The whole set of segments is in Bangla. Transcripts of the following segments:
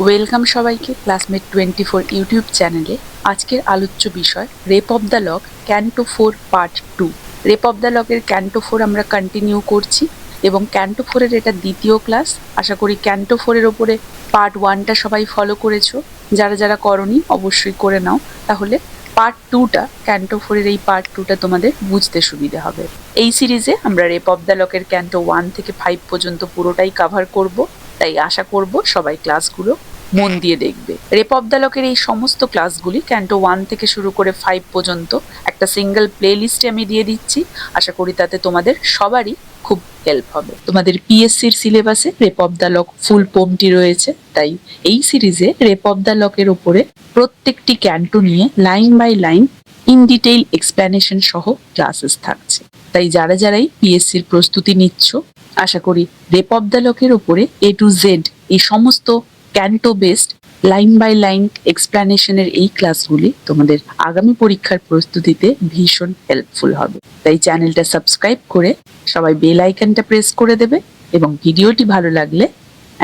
ওয়েলকাম সবাইকে ক্লাসমেট 24 ইউটিউব চ্যানেলে। আজকের আলোচ্য বিষয় rape of the lock canto 4 part 2। Rape of the লকের ক্যান্টো 4 আমরা কন্টিনিউ করছি এবং ক্যান্টো 4-এর এটা দ্বিতীয় ক্লাস। আশা করি ক্যান্টো 4-এর ওপরে পার্ট 1টা সবাই ফলো করেছো। যারা যারা করনি অবশ্যই করে নাও, তাহলে পার্ট 2টা ক্যান্টো 4-এর এই পার্ট 2টা তোমাদের বুঝতে সুবিধা হবে। এই সিরিজে আমরা রেপ অফ দ্য লকের ক্যান্টো 1 থেকে 5 পর্যন্ত পুরোটাই কভার করব, তাই আশা করব সবাই ক্লাসগুলো মন দিয়ে দেখবে। রেপ অফ দ্য লকের এই সমস্ত ক্লাসগুলি ক্যান্টো 1 থেকে শুরু করে 5 পর্যন্ত একটা সিঙ্গেল প্লে লিস্টে আমি দিয়ে দিচ্ছি। আশা করি তাতে তোমাদের সবারই খুব হেল্প হবে। তোমাদের পিএসসির সিলেবাসে রেপ অফ দ্য লক ফুল পোমটি রয়েছে, তাই এই সিরিজে রেপ অফ দ্য লকের উপরে প্রত্যেকটি ক্যান্টো নিয়ে line by line in detail explanation সহ ক্লাসেস থাকছে। তাই যারা যারাই পিএসসির প্রস্তুতি নিচ্ছ, আশা করি রেপ অফ দ্য লকের উপরে এ টু জেড এই সমস্ত canto based line by line এক্সপ্লেনেশনের এই ক্লাসগুলি তোমাদের আগামী পরীক্ষার প্রস্তুতিতে ভীষণ হেল্পফুল হবে। তাই চ্যানেলটা সাবস্ক্রাইব করে সবাই বেল আইকনটা প্রেস করে দেবে এবং ভিডিওটি ভালো লাগলে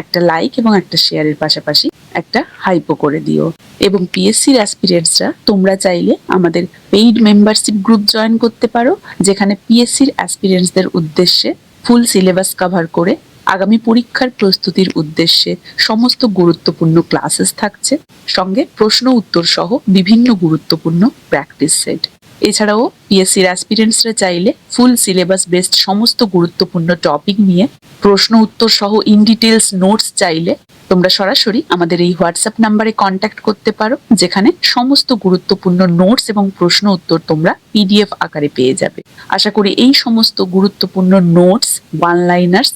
একটা লাইক এবং একটা শেয়ারের পাশাপাশি একটা হাইপও করে দিও। এবং পিএসসির অ্যাসপিরেন্টসরা তোমরা চাইলে আমাদের পেইড মেম্বারশিপ গ্রুপ জয়েন করতে পারো, যেখানে পিএসসির অ্যাসপিরেন্টসদের উদ্দেশ্যে ফুল সিলেবাস কভার করে আগামী পরীক্ষার প্রস্তুতির উদ্দেশ্যে সমস্ত গুরুত্বপূর্ণ ক্লাসেস থাকছে, সঙ্গে প্রশ্ন উত্তর সহ বিভিন্ন গুরুত্বপূর্ণ প্র্যাকটিস সেট। এছাড়াও পিএসসির অ্যাসপিরেন্টসরা চাইলে ফুল সিলেবাস বেসড সমস্ত গুরুত্বপূর্ণ টপিক নিয়ে প্রশ্ন উত্তর সহ ইন ডিটেলস নোটস চাইলে তোমরা সরাসরি আমাদের এই হোয়াটসঅ্যাপ নাম্বারে কন্ট্যাক্ট করতে পারো, যেখানে সমস্ত গুরুত্বপূর্ণ নোটস এবং প্রশ্ন উত্তর তোমরা পিডিএফ আকারে পেয়ে যাবে। আশা করি এই সমস্ত গুরুত্বপূর্ণ নোটস, ওয়ান লাইনার্স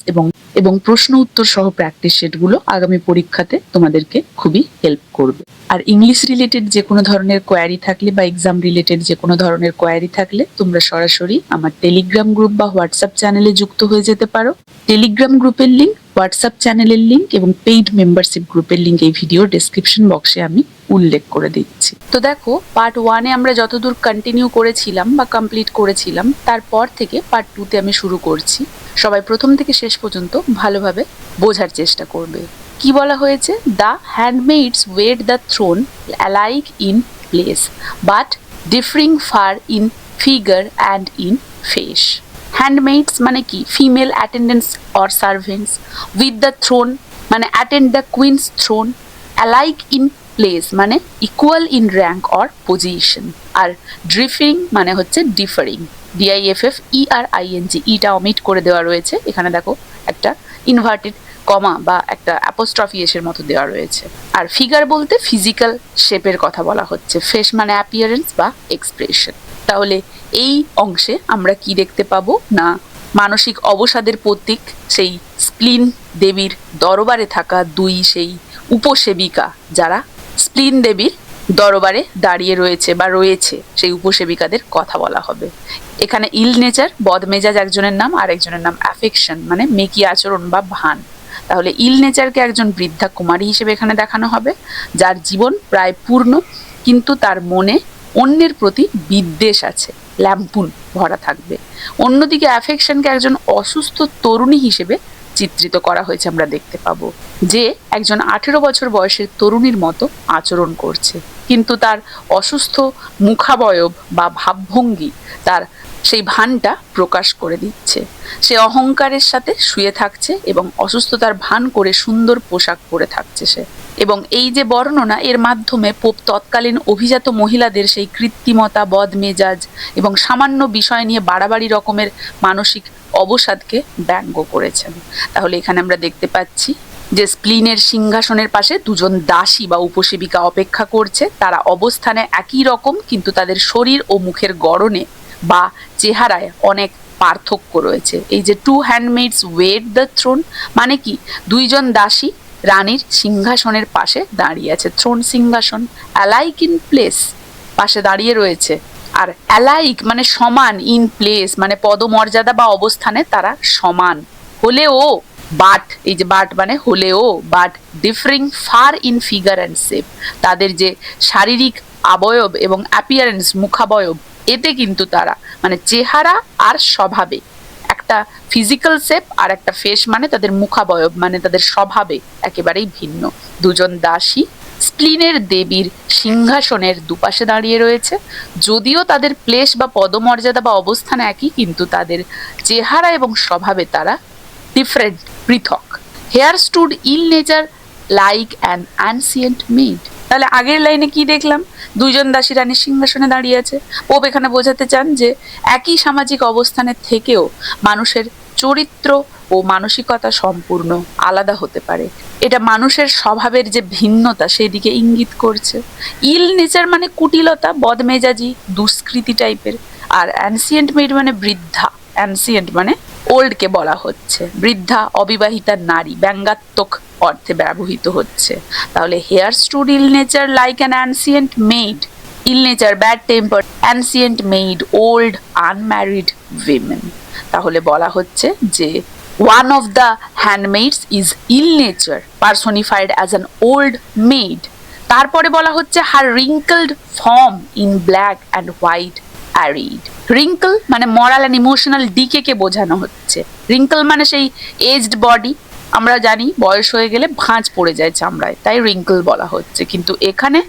এবং প্রশ্ন উত্তর সহ প্র্যাকটিস সেটগুলো আগামী পরীক্ষাতে তোমাদেরকে খুবই হেল্প করবে। আর ইংলিশ রিলেটেড যে কোনো ধরনের কোয়ারি থাকলে বা এক্সাম রিলেটেড যে কোনো ধরনের কোয়ারি থাকলে তোমরা সরাসরি আমার টেলিগ্রাম গ্রুপ বা হোয়াটসঅ্যাপ চ্যানেলে যুক্ত হয়ে যেতে পারো। টেলিগ্রাম গ্রুপের লিঙ্ক, হোয়াটসঅ্যাপ চ্যানেলের লিঙ্ক এবং পেইড মেম্বারশিপ গ্রুপের লিঙ্ক এই ভিডিও ডেসক্রিপশন বক্সে আমি উল্লেখ করে দিচ্ছি। তো দেখো, পার্ট 1-এ আমরা যতদূর কন্টিনিউ করেছিলাম বা কমপ্লিট করেছিলাম, তারপর থেকে পার্ট 2-তে আমি শুরু করছি। সবাই প্রথম থেকে শেষ পর্যন্ত ভালোভাবে বোঝার চেষ্টা করবে। কি বলা হয়েছে? The handmaids wait the throne alike in place but differing far in figure and in face. Handmaids মানে কি? Female attendants or servants. With the throne মানে attend the queen's throne. Alike in place মানে equal in rank or position. আর ডিফারিং মানে হচ্ছে ডিফারিং, DIFFERING, ইটা অমিট করে দেওয়া রয়েছে এখানে। দেখো, একটা ইনভার্টেড কমা বা একটা অ্যাপোস্ট্রফি এর মতো দেওয়া রয়েছে। আর ফিগার বলতে ফিজিক্যাল শেপের কথা বলা হচ্ছে। ফেস মানে অ্যাপিয়ারেন্স বা এক্সপ্রেশন। তাহলে এই অংশে আমরা কি দেখতে পাবো না, মানসিক অবসাদের প্রতীক সেই স্প্লিন দেবীর দরবারে থাকা দুই সেই উপসেবিকা, যারা স্প্লিন দেবীর দরবারে দাঁড়িয়ে রয়েছে বা রয়েছে, সেই উপসেবিকাদের কথা বলা হবে। এখানে ইল নেচার বদমেজাজ একজনের নাম, আর একজনের নাম অ্যাফেকশন মানে মেকি আচরণ বা ভান। তাহলে ইল নেচারকে একজন বৃদ্ধা কুমারী হিসেবে এখানে দেখানো হবে, যার জীবন প্রায় পূর্ণ, কিন্তু তার মনে অন্যের প্রতি বিদ্বেষ আছে, ল্যাম্পুন ভরা থাকবে। অন্যদিকে অ্যাফেকশনকে একজন অসুস্থ তরুণী হিসেবে চিত্রিত করা হয়েছে। আমরা দেখতে পাবো যে একজন 18 বছর বয়সের তরুণীর মতো আচরণ করছে, কিন্তু তার অসুস্থ মুখাবয়ব বা ভাবভঙ্গি তার সেই ভানটা প্রকাশ করে দিচ্ছে। সে অহংকারের সাথে শুয়ে থাকছে এবং অসুস্থতার ভান করে সুন্দর পোশাক পরে থাকছে সে। এবং এই যে বর্ণনা, এর মাধ্যমে পোপ তৎকালীন অভিজাত মহিলাদের সেই কৃত্রিমতা, বদমেজাজ এবং সামান্য বিষয় নিয়ে বাড়াবাড়ি রকমের মানসিক অবসাদকে ব্যঙ্গ করেছেন। তাহলে এখানে আমরা দেখতে পাচ্ছি যে স্প্লিনের সিংহাসনের পাশে দুজন দাসী বা উপসেবিকা অপেক্ষা করছে। তারা অবস্থানে একই রকম, কিন্তু তাদের শরীর ও মুখের গড়নে বা চেহারায় অনেক পার্থক্য রয়েছে। এই যে টু হ্যান্ডমেইডস ওয়েট দ্য থ্রোন মানে কি? দুইজন দাসী রানীর সিংহাসনের পাশে দাঁড়িয়ে আছে। থ্রোন সিংহাসন, অ্যালাইক ইন প্লেস পাশে দাঁড়িয়ে রয়েছে। আর অ্যালাইক মানে সমান, ইন প্লেস মানে পদমর্যাদা বা অবস্থানে তারা সমান হলেও, বাট এই যে বাট মানে হলেও, but differing far in figure and shape, তাদের যে শারীরিক অবয়ব এবং অ্যাপিয়ারেন্স মুখাবয়ব, এতে কিন্তু তারা মানে চেহারা আর স্বভাবে একটা একটা ফিজিক্যাল শেপ আর একটা ফেস মানে তাদের মুখাবয়ব মানে তাদের স্বভাবে একেবারেই ভিন্ন। দুজন দাসী স্প্লিনের দেবীর সিংহাসনের দুপাশে দাঁড়িয়ে রয়েছে। যদিও তাদের প্লেস বা পদমর্যাদা বা অবস্থান একই, কিন্তু তাদের চেহারা এবং স্বভাবে তারা ডিফারেন্ট, পৃথক। Here stood ill nature like an ancient maid. তাহলে আগের লাইনে কি দেখলাম? দুইজন দাসী রানীর সিংহাসনে দাঁড়িয়ে আছে। পোপ এখানে বোঝাতে চান যে একই সামাজিক অবস্থানের থেকেও মানুষের চরিত্র ও মানসিকতা সম্পূর্ণ আলাদা হতে পারে। এটা মানুষের স্বভাবের যে ভিন্নতা সেদিকে ইঙ্গিত করছে। ইল নেচার মানে কুটিলতা, বদমেজাজি, দুষ্কৃতি টাইপের। আর অ্যানসিয়েন্ট মেড মানে বৃদ্ধা। অ্যানসিয়েন্ট মানে ওল্ডকে বলা হচ্ছে। বৃদ্ধা, অবিবাহিতা নারী, ব্যঙ্গাত্মক অর্থে ব্যবহৃত হচ্ছে। তাহলে here stood ill nature like an ancient maid. Ill nature bad temper, ancient maid old unmarried women. তাহলে বলা হচ্ছে যে one of the handmaids is ill nature personified as an old maid। তারপরে বলা হচ্ছে her wrinkled form in black and white arrayed। wrinkle মানে moral and emotional decay কে বোঝানো হচ্ছে। wrinkle মানে সেই aged body, আমরা জানি বয়স হয়ে গেলে ভাঁজ পড়ে যায় চামড়ায়, তাই wrinkle বলা হচ্ছে। কিন্তু এখানে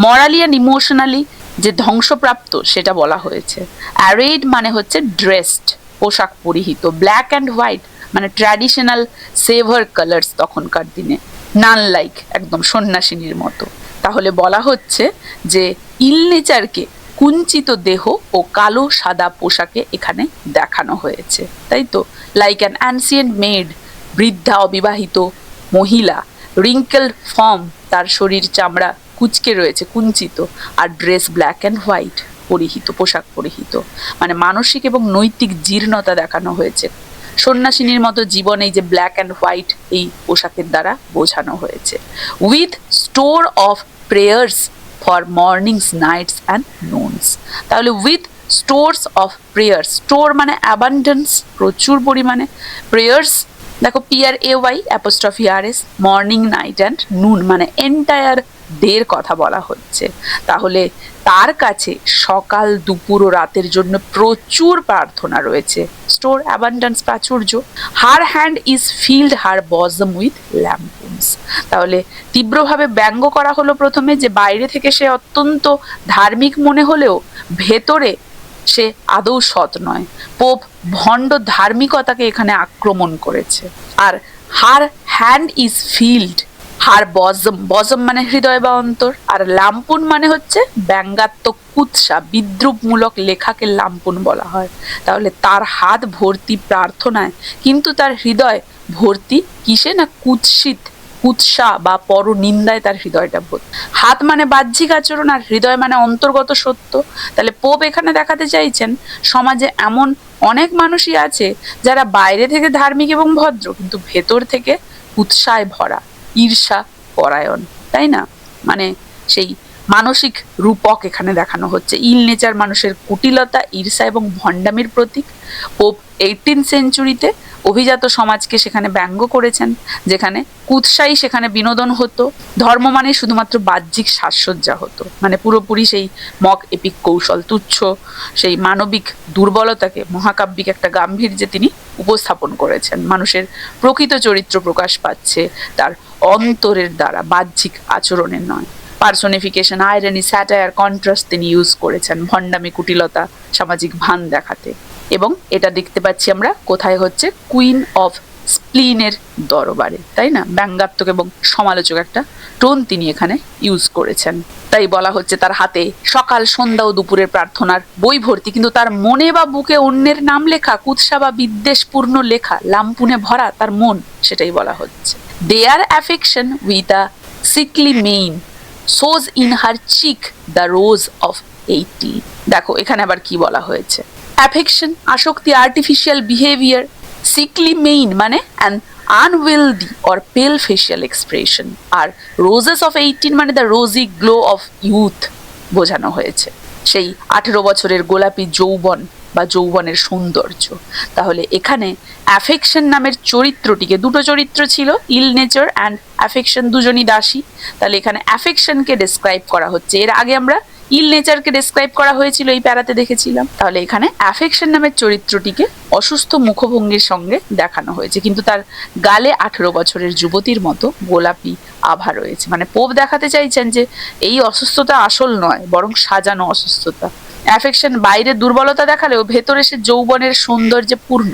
মরালি অ্যান্ড ইমোশনালি যে ধ্বংসপ্রাপ্ত সেটা বলা হয়েছে। arrayed মানে হচ্ছে ড্রেসড, পোশাক পরিহিত। ব্ল্যাক অ্যান্ড হোয়াইট মানে ট্র্যাডিশনাল সেভার কালার্স তখনকার দিনে, নান লাইক, একদম সন্ন্যাসিনীর মতো। তাহলে বলা হচ্ছে যে ইল নেচারকে কুঞ্চিত দেহ ও কালো সাদা পোশাকে এখানে দেখানো হয়েছে, তাই তো। লাইক অ্যান অ্যানসিয়েন্ট মেড, বৃদ্ধা অবিবাহিত মহিলা। রিঙ্কেলড ফর্ম, তার শরীর চামড়া কুচকে রয়েছে, কুঞ্চিত। আর ড্রেস ব্ল্যাক অ্যান্ড হোয়াইট, পরিহিত, পোশাক পরিহিত। মানে মানসিক এবং নৈতিক জীর্ণতা দেখানো হয়েছে। সন্ন্যাসিনীর মতো জীবন এই যে ব্ল্যাক অ্যান্ড হোয়াইট এই পোশাকের দ্বারা বোঝানো হয়েছে। With store of prayers for mornings, nights and noons. তাহলে with stores of prayers, store মানে অ্যাবান্ডেন্স, প্রচুর পরিমাণে। প্রেয়ার্স দেখো PRAY apostrophe RS, morning, night and noon মানে এন্টায়ার ডের কথা বলা হচ্ছে। তাহলে তার কাছে সকাল, দুপুর ও রাতের জন্য প্রচুর প্রার্থনা রয়েছে। স্টোর, অ্যাবান্ডেন্স, প্রাচুর্য। Her hand is filled her bosom with lampoons. তাহলে তীব্রভাবে ব্যঙ্গ করা হলো প্রথমে যে বাইরে থেকে সে অত্যন্ত ধার্মিক মনে হলেও ভেতরে সে আদৌ সৎ নয়। পোপ ভণ্ড ধার্মিকতাকে এখানে আক্রমণ করেছে। আর হার হ্যান্ড ইজ ফিল্ড, হার বজম, বজম মানে হৃদয় বা অন্তর। আর লাম্পুন মানে হচ্ছে ব্যঙ্গাত্মক, কুৎসা, বিদ্রুপমূলক লেখাকে লাম্পুন বলা হয়। তাহলে তার হাত ভর্তি প্রার্থনায়, কিন্তু তার হৃদয় ভর্তি কিসে না কুৎসিত, কুৎসা বা পর নিন্দায় তার হৃদয়টা ভর্তি। হাত মানে বাহ্যিক আচরণ আর হৃদয় মানে অন্তর্গত সত্য। তাহলে পোপ এখানে দেখাতে চাইছেন সমাজে এমন অনেক মানুষই আছে যারা বাইরে থেকে ধার্মিক এবং ভদ্র, কিন্তু ভেতর থেকে কুৎসায় ভরা, ঈর্ষা পরায়ণ, তাই না? মানে সেই মানসিক রূপক এখানে দেখানো হচ্ছে। ইল নেচার মানুষের কুটিলতা, ঈর্ষা এবং ভণ্ডামির প্রতীক। পোপ 18th সেঞ্চুরিতে অভিজাত সমাজকে সেখানে ব্যঙ্গ করেছেন, যেখানে কুৎসাই সেখানে বিনোদন হতো। ধর্ম মানে শুধুমাত্র বাহ্যিক সাজসজ্জা হতো, মানে পুরোপুরি সেই মক এপিক কৌশল, তুচ্ছ সেই মানবিক দুর্বলতাকে মহাকাব্যিক একটা গাম্ভীর্যে তিনি উপস্থাপন করেছেন। মানুষের প্রকৃত চরিত্র প্রকাশ পাচ্ছে তার অন্তরের দ্বারা, বাহ্যিক আচরণের নয়। পার্সোনিফিকেশন, আইরনি, স্যাটায়ার, কন্ট্রাস্ট তিনি ইউজ করেছেন ভণ্ডামি, কুটিলতা, সামাজিক ভান দেখাতে। এবং এটা দেখতে পাচ্ছি আমরা কোথায় হচ্ছে? কুইন অফ স্প্লিনের দরবারে, তাই না? ব্যঙ্গাত্মক এবং সমালোচক একটা টোন তিনি এখানে ইউজ করেছেন। তাই বলা হচ্ছে তার হাতে সকাল, সন্ধ্যা ও দুপুরের প্রার্থনার বই ভর্তি, কিন্তু তার মনে বা বুকে অন্যের নাম লেখা, কুৎসা বা বিদ্বেষপূর্ণ লেখা, লাম্পুনে ভরা তার মন, সেটাই বলা হচ্ছে। There affection with a sickly mien shows in her cheek the rose of 18। দেখো এখানে আবার কি বলা হয়েছে? অ্যাফেকশন, আসক্তি, আর্টিফিশিয়াল বিহেভিয়ার। সিকলি মেইন মানে an unhealthy or pale facial expression. আর রোজেস অফ 18 মানে the rosy glow of youth বোঝানো হয়েছে, সেই 18 বছরের গোলাপি যৌবন বা যৌবনের সৌন্দর্য। তাহলে এখানে অ্যাফেকশন নামের চরিত্রটিকে, দুটো চরিত্র ছিল, ইল নেচার অ্যান্ড অ্যাফেকশন, দুজনই দাসী। তাহলে এখানে অ্যাফেকশনকে ডেসক্রাইব করা হচ্ছে। এর আগে আমরা ইল নেচারকে ডেসক্রাইব করা হয়েছিল এই প্যারাতে দেখেছিলাম। তাহলে এখানে অ্যাফেকশন নামের চরিত্রটিকে অসুস্থ মুখভঙ্গির সঙ্গে দেখানো হয়েছে, কিন্তু তার গালে 18 বছরের যুবতীর মতো গোলাপি আভা রয়েছে। মানে পোপ দেখাতে চাইছেন যে এই অসুস্থতা আসল নয়, বরং সাজানো অসুস্থতা। অ্যাফেকশন বাইরে দুর্বলতা দেখালেও ভেতরে সে যৌবনের সৌন্দর্যে পূর্ণ,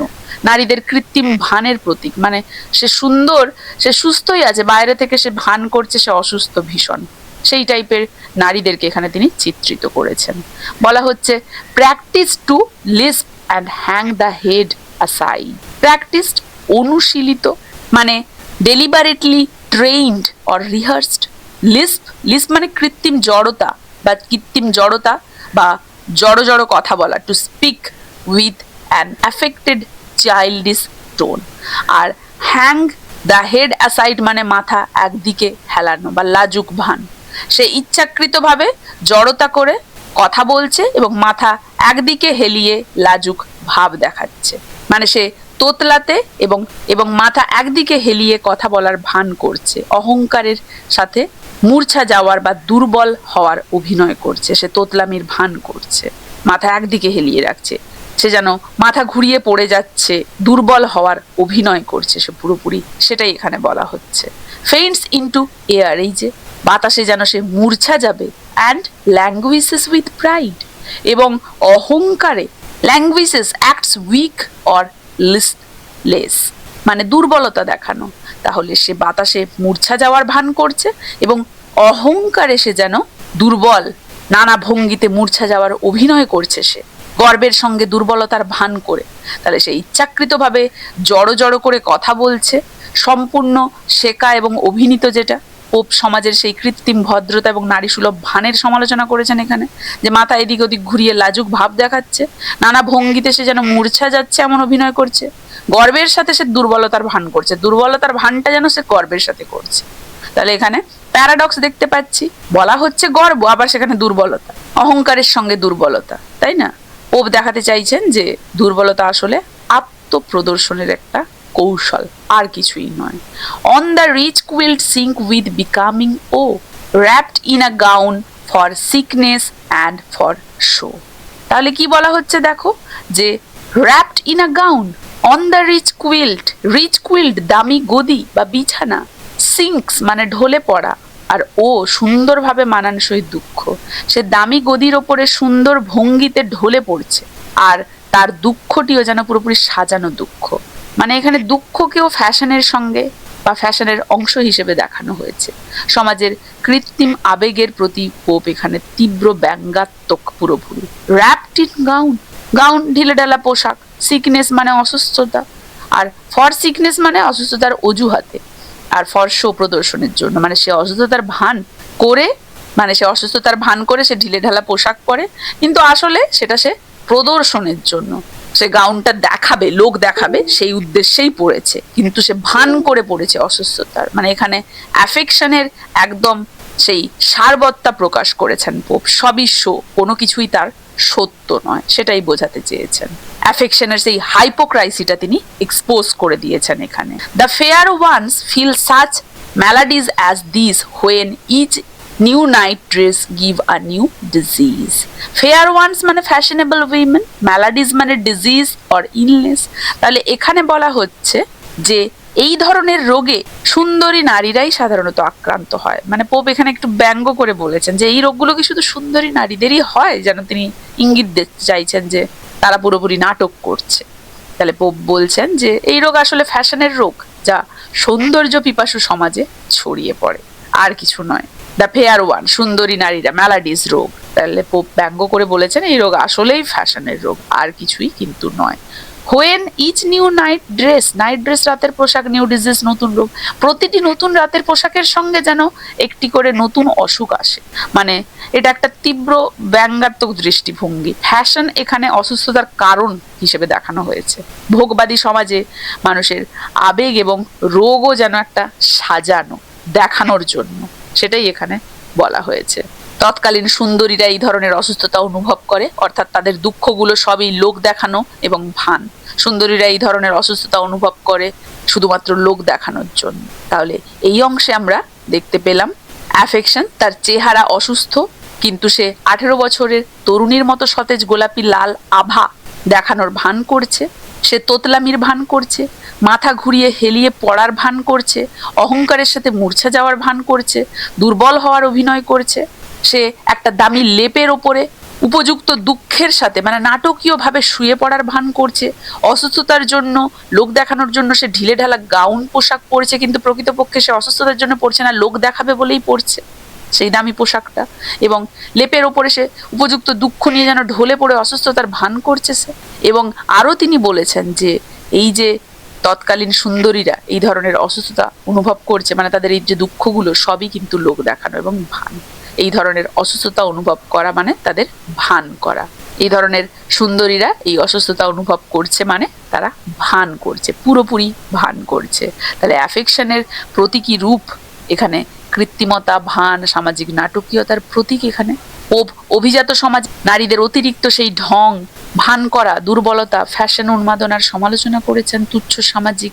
নারীদের কৃত্রিম ভানের প্রতীক। মানে সে সুন্দর, সে সুস্থই আছে, বাইরে থেকে সে ভান করছে সে অসুস্থ ভীষণ, সেই টাইপের নারীদেরকে এখানে তিনি চিত্রিত করেছেন। বলা হচ্ছে practise to lisp and hang the head aside. Practised অনুশীলিত, মানে deliberately trained or rehearsed. Lisp, lisp মানে কৃত্রিম জড়তা বা কৃত্রিম জড়তা বা জড়ো জড়ো কথা বলা, to speak with an affected childish tone. আর হ্যাং দ্য হেড অ্যাসাইড মানে মাথা একদিকে হেলানো বা লাজুক ভান। সে ইচ্ছাকৃতভাবে জড়তা করে কথা বলছে এবং মাথা একদিকে হেলিয়ে লাজুক ভাব দেখাচ্ছে। মানে সে তোতলাতে এবং এবং মাথা একদিকে হেলিয়ে কথা বলার ভান করছে, অহংকারের সাথে মূর্ছা যাওয়ার বা দুর্বল হওয়ার অভিনয় করছে। সে তোতলামির ভান করছে, মাথা একদিকে হেলিয়ে রাখছে, সে যেন মাথা ঘুরিয়ে পড়ে যাচ্ছে, দুর্বল হওয়ার অভিনয় করছে সে পুরোপুরি, সেটাই এখানে বলা হচ্ছে। ফেইন্টস ইনটু এয়ার, এই যে বাতাসে যেন সে মূর্ছা যাবে। অ্যান্ড ল্যাঙ্গুইসেস উইথ প্রাইড, এবং অহংকারে ল্যাঙ্গুইসেস অ্যাক্টস উইক অর লিস্টলেস, মানে দুর্বলতা দেখানো। তাহলে সে বাতাসে মূর্ছা যাওয়ার ভান করছে এবং অহংকারে সে যেন দুর্বল, নানা ভঙ্গিতে মূর্ছা যাওয়ার অভিনয় করছে সে, গর্বের সঙ্গে দুর্বলতার ভান করে। তাহলে সে ইচ্ছাকৃতভাবে জড়ো জড়ো করে কথা বলছে, সম্পূর্ণ শেখা এবং অভিনীত, যেটা পোপ সমাজের সেই কৃত্রিম ভদ্রতা এবং নারীসুলভ ভানের সমালোচনা করেছেন এখানে, যে মাথা এদিক ওদিক ঘুরিয়ে লাজুক ভাব দেখাচ্ছে, নানা ভঙ্গিতে সে যেন মূর্ছা যাচ্ছে এমন অভিনয় করছে, গর্বের সাথে সে দুর্বলতার ভান করছে, দুর্বলতার ভানটা যেন সে গর্বের সাথে করছে। তাহলে এখানে প্যারাডক্স দেখতে পাচ্ছি, বলা হচ্ছে গর্ব, আবার সেখানে দুর্বলতা, অহংকারের সঙ্গে দুর্বলতা, তাই না? পোপ দেখাতে চাইছেন যে দুর্বলতা আসলে আত্মপ্রদর্শনের একটা কৌশল, আর কিছুই নয়। On the rich quilt sink with becoming woe wrapped in a gown for sickness and for show। তাহলে কি বলা হচ্ছে দেখো, যে wrapped in a gown on the rich quilt, দামি গদি বা বিছানা, sinks মানে ঢলে পড়া, আর ও সুন্দরভাবে মানানসই দুঃখ। সে দামি গদির ওপরে সুন্দর ভঙ্গিতে ঢলে পড়ছে, আর তার দুঃখটিও যেন পুরোপুরি সাজানো দুঃখ। মানে এখানে দুঃখকেও ফ্যাশনের সঙ্গে বা ফ্যাশনের অংশ হিসেবে দেখানো হয়েছে। সমাজের কৃত্রিম আবেগের প্রতি পোপ এখানে তীব্র ব্যঙ্গাত্মক পুরোপুরি। wrapped in gown, গাউন ঢিলেঢালা পোশাক, সিকনেস মানে অসুস্থতা, আর ফর সিকনেস মানে অসুস্থতার অজুহাতে, আর ফর শো প্রদর্শনের জন্য, মানে সে অসুস্থতার ভান করে, মানে সে অসুস্থতার ভান করে সে ঢিলেঢালা পোশাক পরে, কিন্তু আসলে সেটা সে প্রদর্শনের জন্য, সে গাউনটা দেখাবে, লোক দেখাবে সেই উদ্দেশ্যেই পড়েছে, কিন্তু সে ভান করে পড়েছে অসুস্থতার। মানে এখানে অ্যাফেকশনের একদম সেই সারবত্তা প্রকাশ করেছেন পোপ, সবই শো, কোনো কিছুই তার সত্য নয়, সেটাই বোঝাতে চেয়েছেন। অ্যাফেকশনের সেই হাইপোক্রাইসিটা তিনি এক্সপোজ করে দিয়েছেন এখানে। The fair ones feel such maladies as this when each new night dress give a new disease. Fair ones মানে ফ্যাশনেবল উইমেন, ম্যালাডিজ মানে ডিজিজ অর ইলনেস। তাহলে এখানে বলা হচ্ছে যে এই ধরনের রোগে সুন্দরী নারীরাই সাধারণত আক্রান্ত হয়। মানে পোপ এখানে একটু ব্যঙ্গ করে বলেছেন যে এই রোগগুলো কি শুধু সুন্দরী নারীদেরই হয়, যেন তিনি ইঙ্গিত দিতে চাইছেন যে তারা পুরোপুরি নাটক করছে। তাহলে পোপ বলছেন যে এই রোগ আসলে ফ্যাশনের রোগ, যা সৌন্দর্য পিপাসু সমাজে ছড়িয়ে পড়ে, আর কিছু নয়। দ্য ফেয়ার ওয়ান, সুন্দরী নারীরা, ম্যালাডিস রোগ। তাহলে পোপ ব্যঙ্গ করে বলেছেন এই রোগ আসলেই ফ্যাশনের রোগ, আর কিছুই কিন্তু নয়। When each new night dress, night dress রাতের পোশাক, নিউ ডিজিজ নতুন রোগ। প্রতিটি নতুন রাতের পোশাকের সঙ্গে যেন একটি করে নতুন অসুখ আসে। মানে এটা একটা তীব্র ব্যঙ্গাত্মক দৃষ্টিভঙ্গি। ফ্যাশন এখানে অসুস্থতার কারণ হিসেবে দেখানো হয়েছে। ভোগবাদী সমাজে মানুষের আবেগ এবং রোগও যেন একটা সাজানো, দেখানোর জন্য, সেটাই এখানে বলা হয়েছে। তৎকালীন সুন্দরীরা এই ধরনের অসুস্থতা অনুভব করে, অর্থাৎ তাদের দুঃখগুলো সবই লোক দেখানো এবং ভান। সুন্দরীরা এই ধরনের অসুস্থতা অনুভব করে শুধুমাত্র লোক দেখানোর জন্য। তাহলে এই অংশে আমরা দেখতে পেলাম অ্যাফেকশন তার চেহারা অসুস্থ কিন্তু সে 18 বছরের তরুণীর মতো সতেজ গোলাপি লাল আভা দেখানোর ভান করছে, সে তোতলামির ভান করছে, মাথা ঘুরিয়ে হেলিয়ে পড়ার ভান করছে, অহংকারের সাথে মূর্ছা যাওয়ার ভান করছে, দুর্বল হওয়ার অভিনয় করছে, সে একটা দামি লেপের ওপরে উপযুক্ত দুঃখের সাথে মানে নাটকীয়ভাবে শুয়ে পড়ার ভান করছে, অসুস্থতার জন্য লোক দেখানোর জন্য সে ঢিলে ঢালা গাউন পোশাক পরছে, কিন্তু প্রকৃতপক্ষে সে অসুস্থতার জন্য পরছে না, লোক দেখাবে বলেই পরছে সেই দামি পোশাকটা, এবং লেপের ওপরে সে উপযুক্ত দুঃখ নিয়ে যেন ঢলে পড়ে অসুস্থতার ভান করছে সে। এবং আরও তিনি বলেছেন যে এই যে তৎকালীন সুন্দরীরা এই ধরনের অসুস্থতা অনুভব করছে, মানে তাদের এই যে দুঃখগুলো সবই কিন্তু লোক দেখানো এবং ভান। এই ধরনের অসুস্থতা অনুভব করা মানে তাদের ভান করা। এই ধরনের সুন্দরীরা এই অসুস্থতা অনুভব করছে মানে তারা ভান করছে, পুরোপুরি ভান করছে। তাহলে অ্যাফেকশনের প্রতীকী রূপ এখানে কৃত্রিমতা, ভান, সামাজিক নাটকীয়তার প্রতীক এখানে। অভিজাত সমাজ নারীদের অতিরিক্ত সেই ঢং, ভান করা, দুর্বলতা, ফ্যাশন উন্মাদনার সমালোচনা করেছেন। তুচ্ছ সামাজিক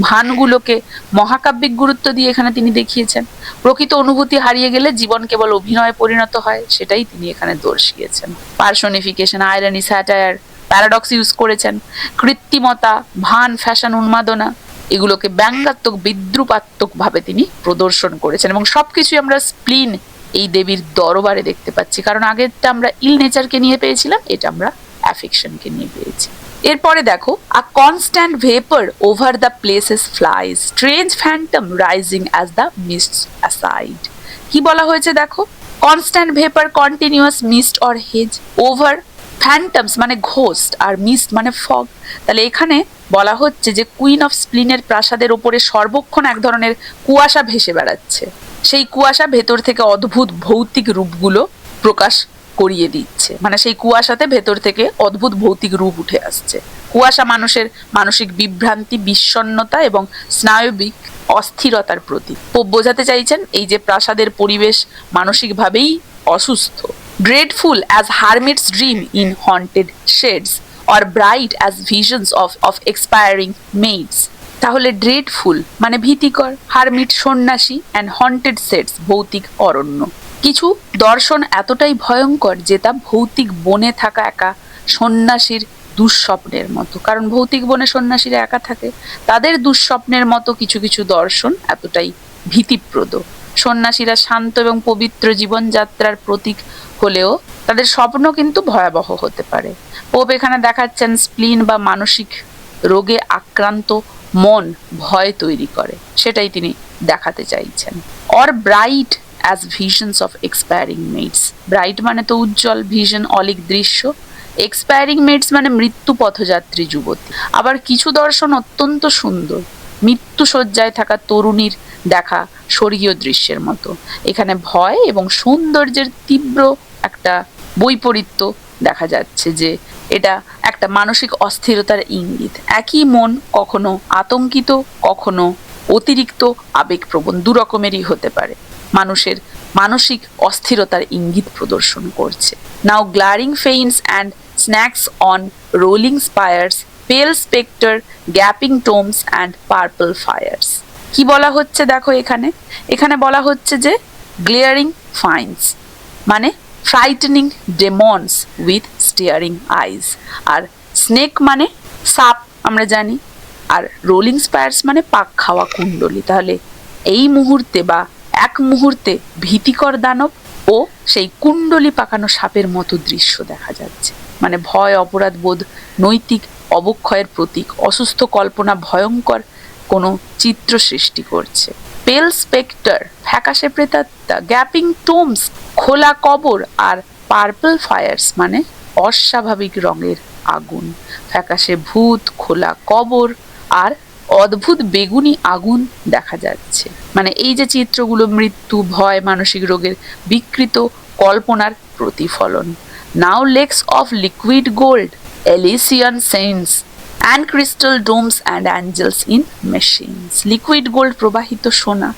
ভানগুলোকে মহাকাব্যিক গুরুত্ব দিয়ে এখানে তিনি দেখিয়েছেন। প্রকৃত অনুভূতি হারিয়ে গেলে জীবন কেবল অভিনয়ে পরিণত হয়, সেটাই তিনি এখানে দর্শিয়েছেন। Personification, irony, satire, paradox use করেছেন। কৃত্রিমতা, ভান, ফ্যাশন উন্মাদনা এগুলোকে ব্যঙ্গাত্মক, বিদ্রুপাত্মক ভাবে তিনি প্রদর্শন করেছেন। এবং সবকিছুই আমরা স্প্লিন এই দেবীর দরবারে দেখতে পাচ্ছি, কারণ আগেরটা আমরা ইল নেচারকে নিয়ে পেয়েছিলাম, এটা আমরা অ্যাফেকশনকে নিয়ে পেয়েছি। এরপরে দেখো, a constant vapour over the places flies, strange phantom rising as the mist aside. কি বলা হয়েছে দেখো, constant vapour, continuous mist or haze, over phantoms মানে ঘোস্ট, আর মিস্ট মানে ফগ। তাহলে এখানে বলা হচ্ছে যে কুইন অফ স্প্লিনের প্রাসাদের ওপরে সর্বক্ষণ এক ধরনের কুয়াশা ভেসে বেড়াচ্ছে। সেই কুয়াশা ভেতর থেকে অদ্ভুত ভৌতিক রূপগুলো প্রকাশ করিয়ে দিচ্ছে, মানে সেই কুয়াশাতে ভেতর থেকে অদ্ভুত ভৌতিক রূপ উঠে আসছে। কুয়াশা মানুষের মানসিক বিভ্রান্তি, বিষণ্ণতা এবং স্নায়বিক অস্থিরতার প্রতীক। পোপ বোঝাতে চাইছেন এই যে প্রাসাদের পরিবেশ মানসিকভাবেই অসুস্থ। dreadful as hermit's dream in haunted sheds or bright as visions of expiring maids। তাহলে dreadful মানে ভীতিকর, হারমিট সন্ন্যাসী, অ্যান্ড হন্টেড সেটস ভৌতিক অরণ্য। কিছু দর্শন এতটাই ভয়ঙ্কর যে তা ভৌতিক বনে থাকা একা সন্ন্যাসীর দুঃস্বপ্নের মতো, কারণ ভৌতিক বনে সন্ন্যাসীরা একা থাকে, তাদের দুঃস্বপ্নের মতো কিছু কিছু দর্শন এতটাই ভীতিপ্রদ। সন্ন্যাসীরা শান্ত এবং পবিত্র জীবনযাত্রার প্রতীক হলেও তাদের স্বপ্ন কিন্তু ভয়াবহ হতে পারে। পোপ এখানে দেখাচ্ছেন স্প্লিন বা মানসিক রোগে আক্রান্ত মন ভয় তৈরি করে, সেটাই তিনি দেখাতে চাইছেন। Or bright as visions of expiring meds, bright মানে তো উজ্জ্বল, ভিশন অলিক দৃশ্য, এক্সপায়ারিং মেডস মানে মৃত্যু পথযাত্রী যুবতী। আবার কিছু দর্শন অত্যন্ত সুন্দর, মৃত্যু শয্যায় থাকা তরুণীর দেখা স্বর্গীয় দৃশ্যের মতো। এখানে ভয় এবং সৌন্দর্যের তীব্র একটা বৈপরীত্য দেখা যাচ্ছে, যে এটা একটা মানসিক অস্থিরতার ইঙ্গিত। একই মন কখনো আতঙ্কিত, কখনো অতিরিক্ত আবেগপ্রবণ, দু রকমেরই হতে পারে, মানুষের মানসিক অস্থিরতার ইঙ্গিত প্রদর্শন করছে। Now glaring fiends and snakes on rolling spires, pale spectre, gaping tombs and purple fires. কি বলা হচ্ছে দেখো, এখানে বলা হচ্ছে যে গ্লেয়ারিং ফাইন্স মানে frightening demons with staring eyes, আর স্নেক মানে সাপ আমরা জানি, আর রোলিং স্পায়ার্স মানে পাক খাওয়া কুণ্ডলী। তাহলে এই মুহূর্তে বা এক মুহূর্তে ভীতিকর দানব ও সেই কুণ্ডলী পাকানো সাপের মতো দৃশ্য দেখা যাচ্ছে, মানে ভয়, অপরাধ বোধ, নৈতিক অবক্ষয়ের প্রতীক। অসুস্থ কল্পনা ভয়ঙ্কর কোনো চিত্র সৃষ্টি করছে। পেল স্পেক্টার ফ্যাকাশে প্রেতাত্মা, গ্যাপিং টোমস খোলা কবর, আর পার্পল ফায়ার্স মানে অস্বাভাবিক রঙের আগুন। ফ্যাকাশে ভূত, খোলা কবর আর অদ্ভুত বেগুনি আগুন দেখা যাচ্ছে, মানে এই যে চিত্রগুলো মৃত্যু, ভয়, মানসিক রোগের বিকৃত কল্পনার প্রতিফলন। Now lakes of liquid gold, Elysian scents and crystal domes and angels in machines। Liquid gold প্রবাহিত সোনা,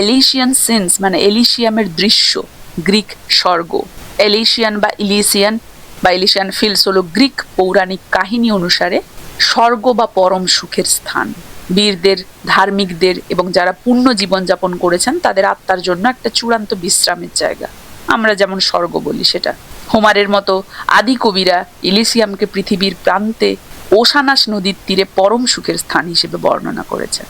এলিশিয়ান সিনস মানে এলিশিয়ামের দৃশ্য, গ্রিক স্বর্গ। এলিশিয়ান বা ইলিশিয়ান ফিলস হলো গ্রিক পৌরাণিক কাহিনী অনুসারে স্বর্গ বা পরম সুখের স্থান। বীরদের, ধার্মিকদের এবং যারা পূর্ণ জীবনযাপন করেছেন তাদের আত্মার জন্য একটা চূড়ান্ত বিশ্রামের জায়গা। আমরা যেমন স্বর্গ বলি সেটা। হোমারের মতো আদি কবিরা ইলিসিয়ামকে পৃথিবীর প্রান্তে ওশানাস নদীর তীরে পরম সুখের স্থান হিসেবে বর্ণনা করেছেন।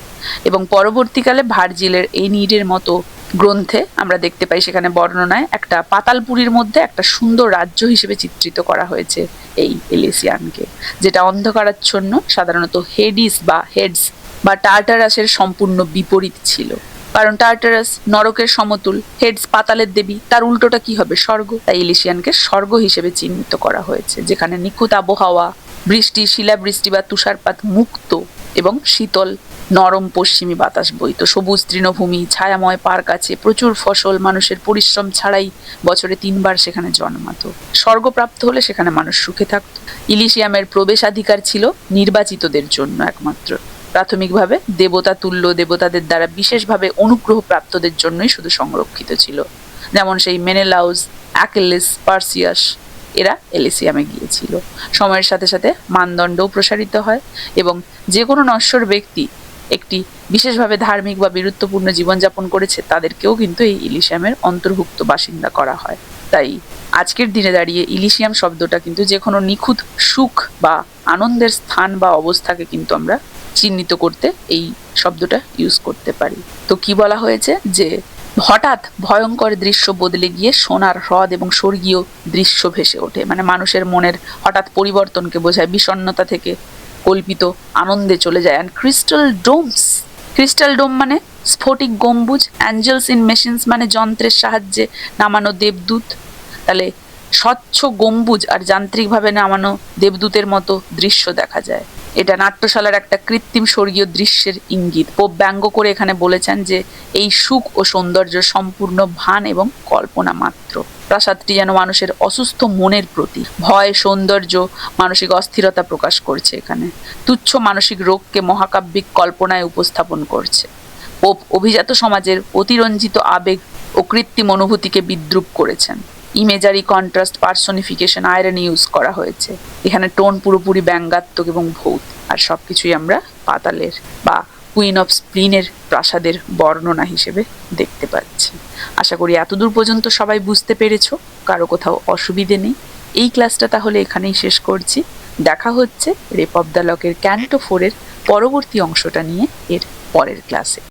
এবং পরবর্তীকালে ভার্জিলের এনিডের মতো গ্রন্থে আমরা দেখতে পাই সেখানে বর্ণনায় একটা পাতালপুরীর মধ্যে একটা সুন্দর রাজ্য হিসেবে চিত্রিত করা হয়েছে এই এলিসিয়ানকে, যেটা অন্ধকারাচ্ছন্ন, সাধারণত হেডিস বা হেডস বা টার্টারাসের সম্পূর্ণ বিপরীত ছিল। কারণ টার্টারাস নরকের সমতুল, হেডস পাতালের দেবী, তার উল্টোটা কি হবে? স্বর্গ। তাই এলিসিয়ানকে স্বর্গ হিসেবে চিহ্নিত করা হয়েছে, যেখানে নিখুঁত আবহাওয়া, বৃষ্টি, শিলাবৃষ্টি বা তুষারপাত মুক্ত এবং শীতল নরম পশ্চিমী বাতাস বইত, সবুজ তৃণভূমি, ছায়াময় পার্ক আছে, প্রচুর ফসল, মানুষের পরিশ্রম ছাড়াই বছরে 3 বার সেখানে জন্মাতো। স্বর্গপ্রাপ্ত হলে সেখানে মানুষ সুখে থাকতো। ইলিসিয়ামের প্রবেশাধিকার ছিল নির্বাচিতদের জন্য একমাত্র। প্রাথমিকভাবে দেবতা তুল্য, দেবতাদের দ্বারা বিশেষভাবে অনুগ্রহ প্রাপ্তদের জন্যই শুধু সংরক্ষিত ছিল। যেমন সেই মেনেলাউস, অ্যাকেলেস, পার্সিয়াস, এরা এলিসিয়ামে গিয়েছিল। সময়ের সাথে সাথে মানদণ্ডও প্রসারিত হয় এবং যে কোনো নশ্বর ব্যক্তি একটি বিশেষভাবে ধার্মিক বা বীরত্বপূর্ণ জীবনযাপন করেছে তাদেরকেও কিন্তু এই ইলিসিয়ামের অন্তর্ভুক্ত বাসিন্দা করা হয়। তাই আজকের দিনে দাঁড়িয়ে ইলিসিয়াম শব্দটা কিন্তু যে কোনো নিখুঁত সুখ বা আনন্দের স্থান বা অবস্থাকে কিন্তু আমরা চিহ্নিত করতে এই শব্দটা ইউজ করতে পারি। তো কি বলা হয়েছে যে হঠাৎ ভয়ঙ্কর দৃশ্য বদলে গিয়ে সোনার হ্রদ এবং স্বর্গীয় দৃশ্য ভেসে ওঠে, মানে মানুষের মনের হঠাৎ পরিবর্তনকে বোঝায়, বিষণ্ণতা থেকে কল্পিত আনন্দে চলে যায়। অ্যান্ড ক্রিস্টাল ডোমস, ক্রিস্টাল ডোম মানে স্ফটিক গম্বুজ, অ্যাঞ্জেলস ইন মেশিনস মানে যন্ত্রের সাহায্যে নামানো দেবদূত। তাহলে স্বচ্ছ গম্বুজ আর যান্ত্রিকভাবে নামানো দেবদূতের মতো দৃশ্য দেখা যায়। এটা নাট্যশালার একটা কৃত্রিম স্বর্গীয় দৃশ্যের ইঙ্গিত। পোপ ব্যঙ্গ করে এখানে বলেছেন যে এই সুখ ও সৌন্দর্য সম্পূর্ণ ভান এবং কল্পনা মাত্র। প্রাসাদটি যেন মানুষের অসুস্থ মনের প্রতি ভয়, সৌন্দর্য, মানসিক অস্থিরতা প্রকাশ করছে। এখানে তুচ্ছ মানসিক রোগকে মহাকাব্যিক কল্পনায় উপস্থাপন করছে। পোপ অভিজাত সমাজের অতিরঞ্জিত আবেগ ও কৃত্রিম অনুভূতিকে বিদ্রূপ করেছেন। Imagery, contrast, personification, irony use করা হয়েছে। এখানে টোন পুরোপুরি ব্যঙ্গাত্মক এবং ভৌত, আর সবকিছুই আমরা পাতালের বা কুইন অফ স্প্লিনের প্রাসাদের বর্ণনা হিসেবে দেখতে পাচ্ছি। আশা করি এতদূর পর্যন্ত সবাই বুঝতে পেরেছো, কারো কোথাও অসুবিধে নেই। এই ক্লাসটা তাহলে এখানেই শেষ করছি। দেখা হচ্ছে রেপ অফ দ্য লকের ক্যান্টো 4 এর পরবর্তী অংশটা নিয়ে এর পরের ক্লাসে।